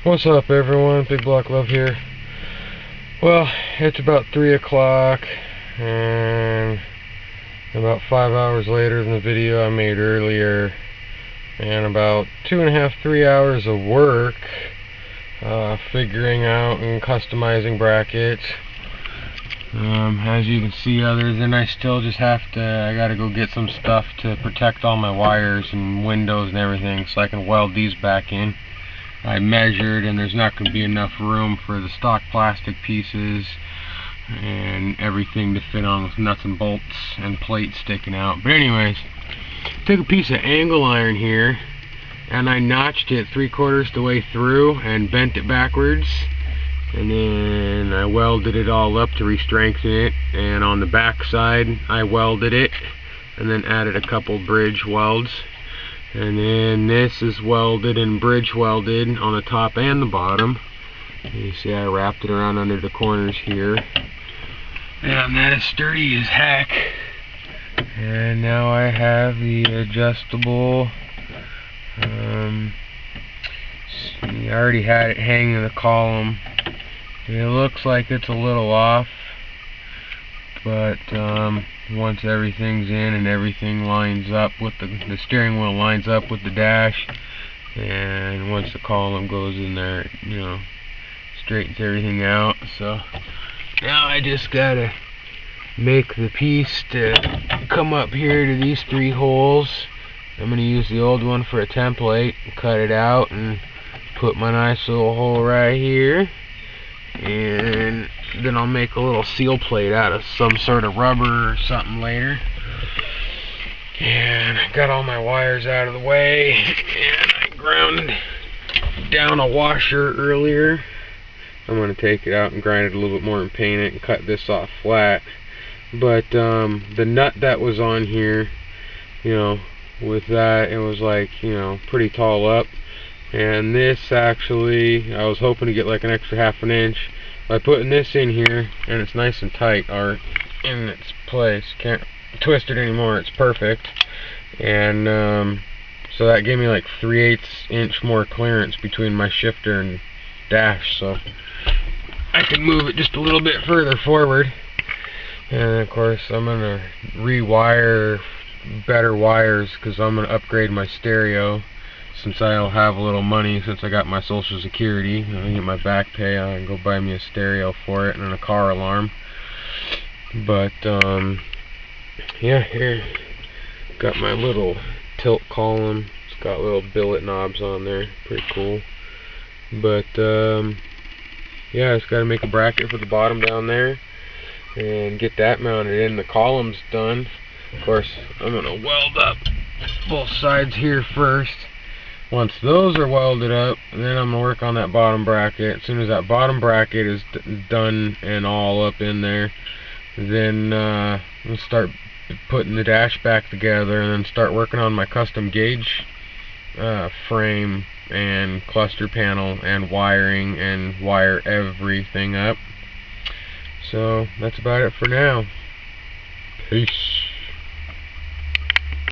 What's up, everyone? Big Block Love here. Well, it's about 3 o'clock, and about 5 hours later than the video I made earlier, and about 2.5, 3 hours of work figuring out and customizing brackets. As you can see, other than I still just I gotta go get some stuff to protect all my wires and windows and everything so I can weld these back in. I measured, and there's not going to be enough room for the stock plastic pieces and everything to fit on with nuts and bolts and plates sticking out. But anyways, took a piece of angle iron here and I notched it 3/4 the way through and bent it backwards, and then I welded it all up to re-strengthen it, and on the back side I welded it and then added a couple bridge welds. And then this is welded and bridge welded on the top and the bottom. You see I wrapped it around under the corners here, and that is sturdy as heck. And now I have the adjustable, I already had it hanging in the column. It looks like it's a little off, but once everything's in and everything lines up with the steering wheel lines up with the dash, and once the column goes in there, it straightens everything out. So now I just gotta make the piece to come up here to these 3 holes. I'm gonna use the old one for a template, cut it out and put my nice little hole right here, and then I'll make a little seal plate out of some sort of rubber or something later. And I got all my wires out of the way, and I ground down a washer earlier. I'm going to take it out and grind it a little bit more and paint it and cut this off flat. But the nut that was on here, with that, it was like, pretty tall up. And this actually, I was hoping to get like an extra 1/2 inch. By putting this in here, and it's nice and tight, or in its place, can't twist it anymore, it's perfect. And so that gave me like 3/8 inch more clearance between my shifter and dash, so I can move it just a little bit further forward. And of course I'm gonna rewire better wires because I'm gonna upgrade my stereo, since I'll have a little money, since I got my Social Security. I get my back pay, I can go buy me a stereo for it and a car alarm. But yeah, here got my little tilt column. It's got little billet knobs on there, pretty cool. But yeah, I just got to make a bracket for the bottom down there and get that mounted in. The column's done. Of course, I'm gonna weld up both sides here first. Once those are welded up, then I'm going to work on that bottom bracket. As soon as that bottom bracket is done and all up in there, then we'll start putting the dash back together, and then start working on my custom gauge frame and cluster panel and wiring, and wire everything up. So that's about it for now. Peace.